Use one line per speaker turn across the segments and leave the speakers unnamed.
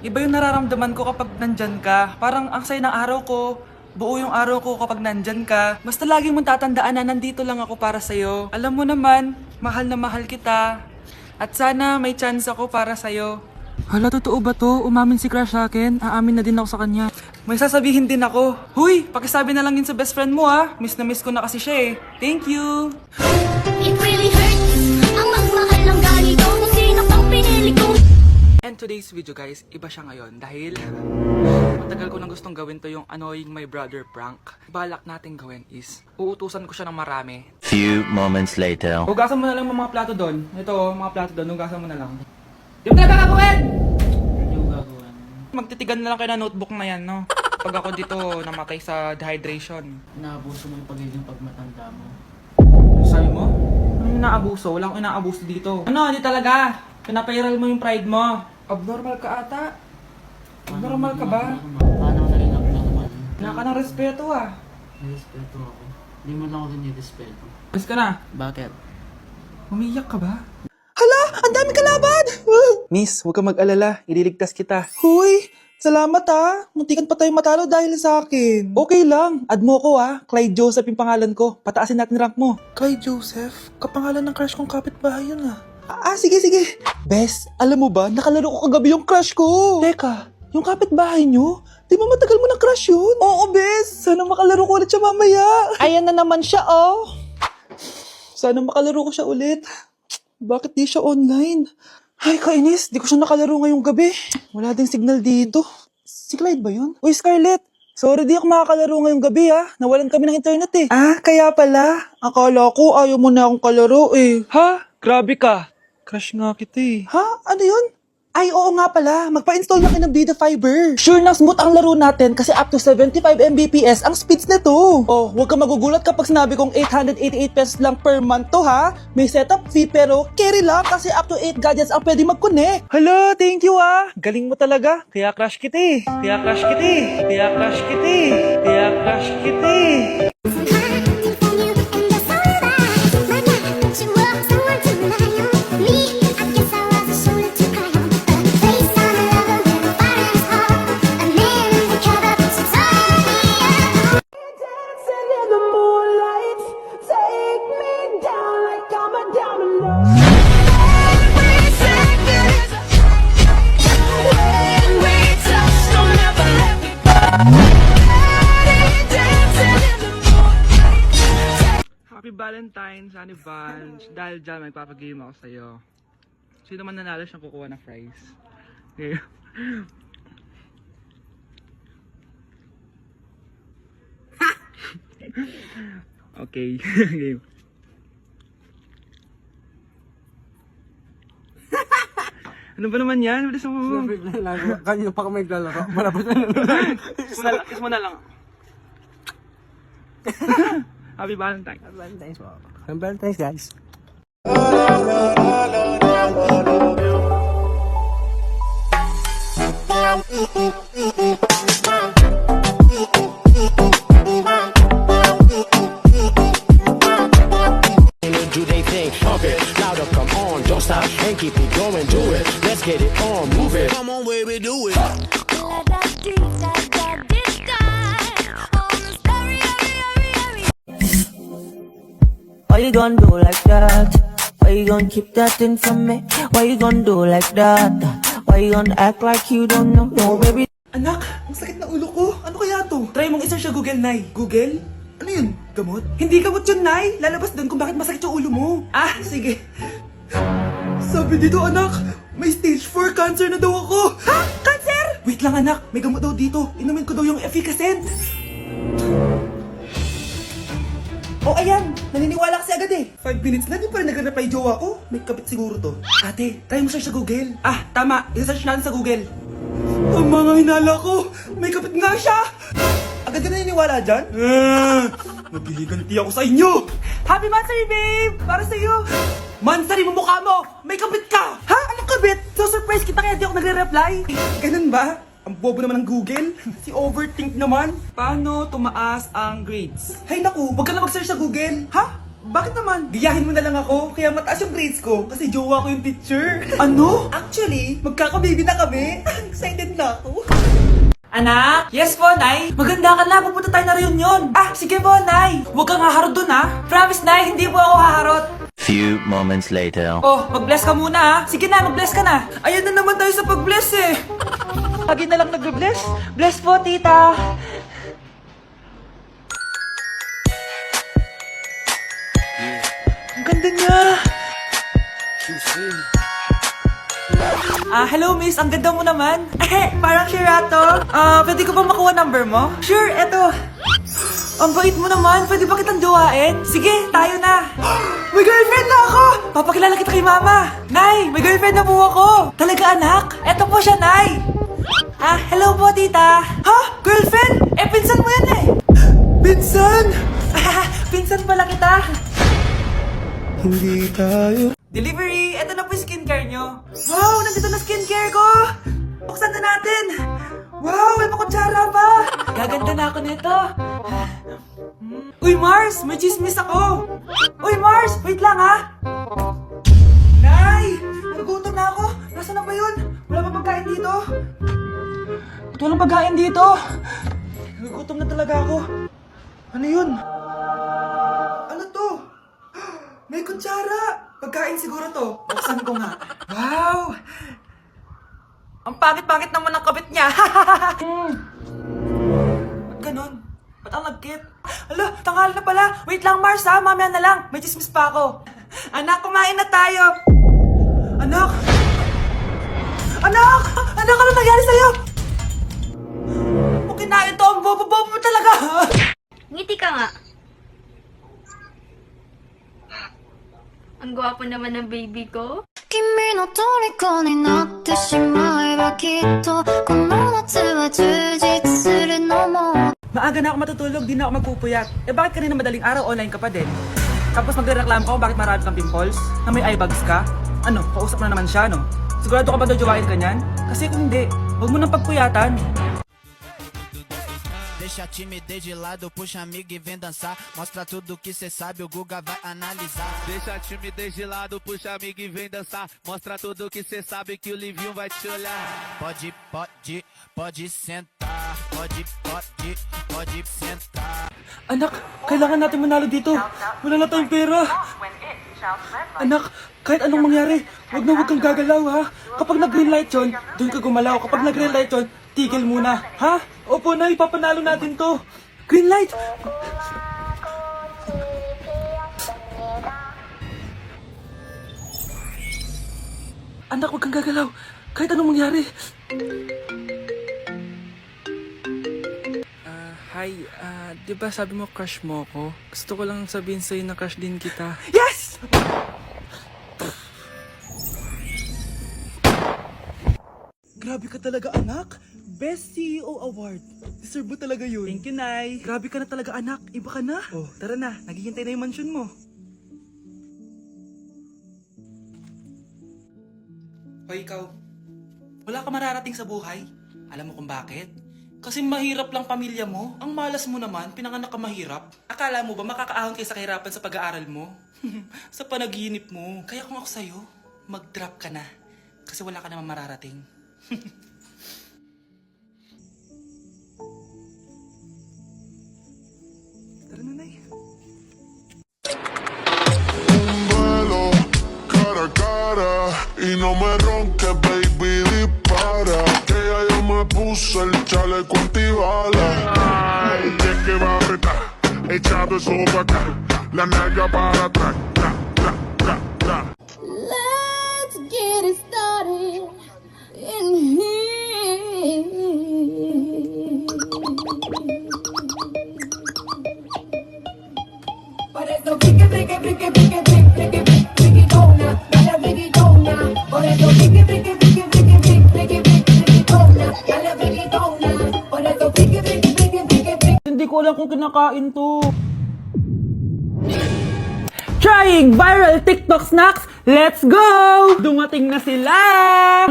Iba yung nararamdaman ko kapag nandyan ka. Parang ang saya ng araw ko. Buo yung araw ko kapag nandyan ka. Basta lagi mong tatandaan na nandito lang ako para sa'yo. Alam mo naman, mahal na mahal kita. At sana may chance ako para sa'yo. Hala, totoo ba to? Umamin si Crush sa akin. Aamin na din ako sa kanya. May sasabihin din ako. Huy, pakisabi na lang yun sa best friend mo ha. Miss na miss ko na kasi siya eh. Thank you!
It really hurts ang magmahal ng ganito kung sino pang pinili ko.
And today's video guys, iba siya ngayon dahil matagal ko nang gustong gawin to yung annoying my brother prank. Balak natin gawin is, uutusan ko siya ng marami.
Few moments later.
Hugasan mo na lang mga plato doon. Ito, mga plato doon, hugasan mo na lang. Yung talaga gagawin! Yung gagawin. Magtitigan na lang kayo na notebook na yan, no? Pag ako dito namatay sa dehydration.
Naabuso mo yung pagiging pagmatanda mo.
Sabi mo? Anong inaabuso? Wala akong inaabuso dito. Ano, hindi talaga. Pinapairal mo yung pride mo. Abnormal ka ata. Abnormal ka ba?
Paano na rin ako naman?
Wala ka ng respeto ah.
Nirespeto ako. Hindi mo lang ako nirespeto.
Alis ka na.
Bakit?
Umiyak ka ba? Hala! Ang dami kalaban! Miss, huwag ka mag-alala. Ililigtas kita. Huy! Salamat ha! Muntikan pa tayo matalo dahil sa akin. Okay lang. Add mo ko ha. Clyde Joseph yung pangalan ko. Pataasin natin rank mo. Clyde Joseph? Kapangalan ng crush kong kapitbahay yun ah. Sige. Bes, alam mo ba, nakalaro ko kagabi yung crush ko. Teka, yung kapitbahay nyo? Di ba matagal mo ng crush yun? Oo, Bes. Sana makalaro ko ulit siya mamaya. Ayan na naman siya, oh. Sana makalaro ko siya ulit. Bakit di siya online? Ay, kainis. Di ko siya nakalaro ngayong gabi. Wala ding signal dito. Si Clyde ba yun? Uy, Scarlett. Sorry, di ako makakalaro ngayong gabi ha. Nawalan kami ng internet eh. Kaya pala. Akala ko ayaw mo na akong kalaro eh. Ha? Grabe ka. Crush nga kita eh. Ha? Ano yun? Ay, oo nga pala. Magpa-install na kayo ng Vida Fiber. Sure na smooth ang laro natin kasi up to 75 Mbps ang speeds nito. Oh, huwag ka magugulat kapag sinabi kong 888 pesos lang per month to ha. May setup fee pero carry lang kasi up to 8 gadgets ang pwede mag-connect. Hello, thank you ah. Galing mo talaga. Kaya crush kita eh. Kaya crush kita eh. Kaya crush kita eh. Kaya crush kita eh. Happy Valentine's, Honey Bunch. Dahil dyan, magpapagame ako sa'yo. Sino man nanalo siyang kukuha ng fries. Okay. Okay. Game. Ano ba naman yan? Bilis mo.
Kanina pa kami naglalaro. Malapit na
Kiss mo na lang. Happy Valentine's.
Valentine's po. Happy Valentine's guys.
Do they think? Pump it louder, come on, don't stop and keep it going, do it. Let's get it on, move it. Come on, baby, do it.
Why you gonna do like that? Why you gonna keep that thing from me? Why you gonna do like that? Why you gonna act like you don't know? No, baby.
Anak, ang sakit na ulo ko. Ano kaya to? Try mong isa siya Google, Nay. Google? Ano yun? Gamot? Hindi gamot yun, Nay. Lalabas doon kung bakit masakit yung ulo mo. Sige. Sabi dito, anak, may stage 4 cancer na daw ako. Ha? Cancer? Wait lang, anak. May gamot daw dito. Inumin ko daw yung Efficacent. Oh, ayan. Naniniwala kasi agad eh. 5 minutes na, di pa rin nagre-reply jowa ko. May kapit siguro to. Ate, try mo siya sa Google. Tama. I-search natin sa Google. Ang mga hinala ko. May kapit nga siya. Agad ka naniniwala dyan? Maghihiganti ako sa inyo. Happy Mansari, babe! Para sa'yo. Mansari mo mukha mo. May kapit ka. Ha? Anong kabit? So surprise kita kaya di ako nagre-reply. Ganun ba? Ang bobo naman ng Google. Si overthink naman. Paano tumaas ang grades? Hay naku, wag ka na mag-search sa Google. Ha? Bakit naman? Gayahin mo na lang ako, kaya mataas yung grades ko kasi jowa ko yung teacher. Ano? Actually, magkakababy na kami. Excited excited na ako. Anak? Yes po, Nay. Maganda ka na. Pupunta tayo na reunion. Ah, sige po, Nay. Huwag kang haharot dun, ha? Promise, Nay. Hindi po ako haharot.
Few moments later.
Oh, mag-bless ka muna, ha? Sige na, mag-bless ka na. Ayan na naman tayo sa pag-bless, eh. Lagi na lang nag-bless. Bless po, tita. Ang ganda niya. Hello miss, ang ganda mo naman. Parang Shirato. Pwede ko ba makuha number mo? Sure, eto. Ang bait mo naman, pwede ba kitang duwain? Sige, tayo na. May girlfriend na ako! Papakilala kita kay mama. Nay, may girlfriend na po ako. Talaga anak? Eto po siya, Nay. Hello po tita. Ha? Girlfriend? Pinsan mo yan eh. Pinsan? Pinsan pala kita.
Hindi tayo.
Delivery! Ito na po yung skincare nyo. Wow! Nandito na skincare ko! Buksan na natin! Wow! May pakutsara pa! Gaganda na ako nito. Uy, Mars! May chismis ako! Uy, Mars! Wait lang, ha! Nay! Nagutom na ako! Nasaan na ba yun? Wala pa pagkain dito? Ba't walang pagkain dito? Nagutom na talaga ako. Ano yun? Ano to? May kutsara! Pagkain siguro to. Buksan ko nga. Wow! Ang pangit-pangit naman ng kabit niya. Ba't ganun? Ba't ang lagkit? Ala, tanghal na pala. Wait lang, Mars ha. Mamaya na lang. May chismis pa ako. Anak, kumain na tayo. Anak! Anak! Anak, ano nangyari sa'yo? Kung kinain to, ang bobo-bobo mo talaga.
Ngiti ka nga. Ang gwapo naman ng baby ko.
君の虜になってしまえばきっとこの夏は充実するのも
Maaga na ako matutulog, di na ako magpupuyat. Bakit kanina madaling araw online ka pa din? Tapos magrereklamo ka bakit marami kang pimples? Na may eye bags ka? Ano, kausap na naman siya, no? Sigurado ka ba jojowain ka niyan? Kasi kung hindi, huwag mo nang pagpuyatan.
Deixa a timidez de lado, puxa amigo e vem dançar. Mostra tudo que cê sabe, o Guga vai analisar.
Deixa a timidez de lado, puxa amigo e vem dançar. Mostra tudo que cê sabe que o Livinho vai te olhar.
Pode sentar. Pode sentar.
Anak, kailangan natin manalo dito. Wala na tayong pera. Anak, kahit anong mangyari, huwag kang gagalaw ha. Kapag nag-green light yun, doon ka gumalaw. Kapag nag-green light yun, tigil muna. Ha? Opo na, ipapanalo natin to. Green light! Anak, huwag kang gagalaw. Kahit anong mangyari. Hi, di ba sabi mo crush mo ako? Gusto ko lang sabihin sa'yo na crush din kita. Yes! Grabe ka talaga, anak. Best CEO Award. Deserve mo talaga yun. Thank you, Nay. Grabe ka na talaga, anak. Iba ka na. Oh, tara na. Naghihintay na yung mansion mo. Hoy, ikaw. Wala ka mararating sa buhay. Alam mo kung bakit? Kasi mahirap lang pamilya mo. Ang malas mo naman, pinanganak ka mahirap. Akala mo ba makakaahon kayo sa kahirapan sa pag-aaral mo? Sa panaginip mo. Kaya kung ako sa'yo, mag-drop ka na. Kasi wala ka naman mararating. Tara na, Nay.
Un duelo cara a cara y no me ronques, baby, dispara. Que ya yo me puse el chaleco antibala. Ay, es que va a apretar, echado eso para acá, la nalga para atrás, tra, tra, tra, tra.
Let's get it started in here. Por eso pique, pique, pique, pique, pique, pique, pique, tona, dale pique, tona. Por eso pique, pique, pique, pique, pique, pique, pique, tona, dale pique, tona. Por eso pique, pique, pique, pique, pique.
Hindi ko alam kung kinakain to. Trying viral TikTok snacks! Let's go! Dumating na sila!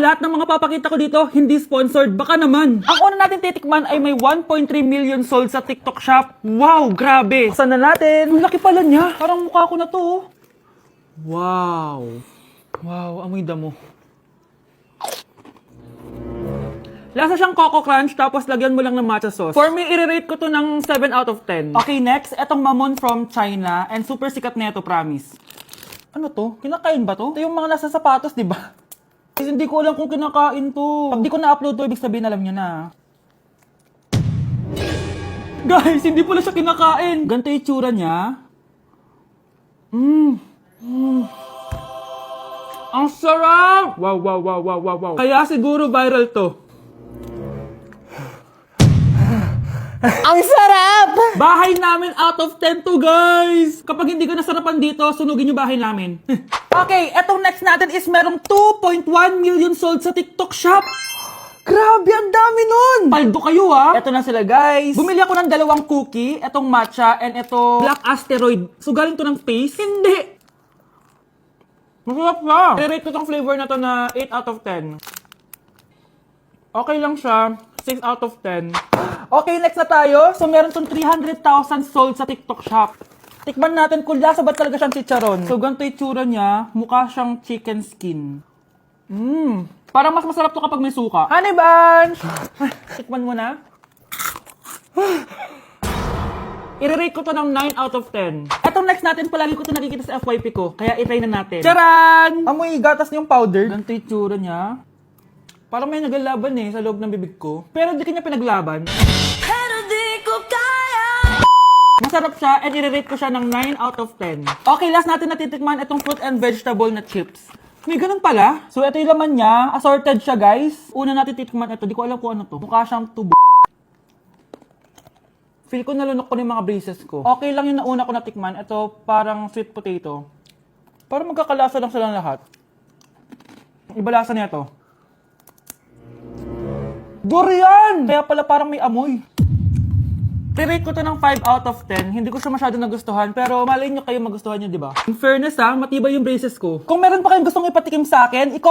Lahat ng mga papakita ko dito, hindi sponsored. Baka naman. Ang una natin titikman ay may 1.3 million sold sa TikTok shop. Wow, grabe! Buksan na natin. Ang laki pala niya. Parang mukha ko na to. Oh. Wow. Wow, amoy damo. Lasa siyang Coco Crunch, tapos lagyan mo lang ng matcha sauce. For me, i-rate ko to ng 7 out of 10. Okay, next, etong Mamon from China, and super sikat na ito, promise. Ano to? Kinakain ba to? Ito yung mga nasa sapatos, di ba? Guys, hindi ko alam kung kinakain to. Pag di ko na-upload to, ibig sabihin alam nyo na. Guys, hindi pala siya kinakain. Ganito yung itsura niya. Ang sarap! Wow, wow, wow, wow, wow, wow. Kaya siguro viral to.
Ang sarap!
Bahay namin out of 10 to, guys! Kapag hindi ka nasarapan dito, sunugin yung bahay namin. Okay, etong next natin is merong 2.1 million sold sa TikTok shop. Grabe, ang dami nun! Paldo kayo, ha? Eto na sila, guys. Bumili ako ng 2 cookie, etong matcha, and eto black asteroid. So, galing to ng space? Hindi! Masarap siya! I-rate ko tong flavor na to na 8 out of 10. Okay lang siya. 6 out of 10. Okay, next na tayo. So, meron tong 300,000 sold sa TikTok shop. Tikman natin kung lasa ba talaga siyang chicharon. So, ganito yung tsura niya. Mukha siyang chicken skin. Parang mas masarap to kapag may suka. Honey Bunch! Tikman mo na. I-rate ko to ng 9 out of 10. Etong next natin, palagi ko to nakikita sa FYP ko. Kaya i-try na natin. Charan! Amoy gatas na yung powder. Ganito yung tsura niya. Parang may nagalaban sa loob ng bibig ko. Pero di kanya pinaglaban.
Pero di ko kaya.
Masarap siya and i-rate ko siya ng 9 out of 10. Okay, last natin natitikman itong fruit and vegetable na chips. May ganun pala. So, ito yung laman niya. Assorted siya, guys. Una natin titikman ito. Di ko alam kung ano to. Mukha siyang tubo. Feel ko nalunok ko na yung mga braces ko. Okay lang yung nauna ko natikman. Ito, parang sweet potato. Parang magkakalasa lang silang lahat. Iba lasa niya to. Durian! Kaya pala parang may amoy. I-rate ko to ng 5 out of 10. Hindi ko siya masyado nagustuhan, pero malay nyo kayo magustuhan nyo, di ba? In fairness matibay yung braces ko. Kung meron pa kayong gustong ipatikim sa akin,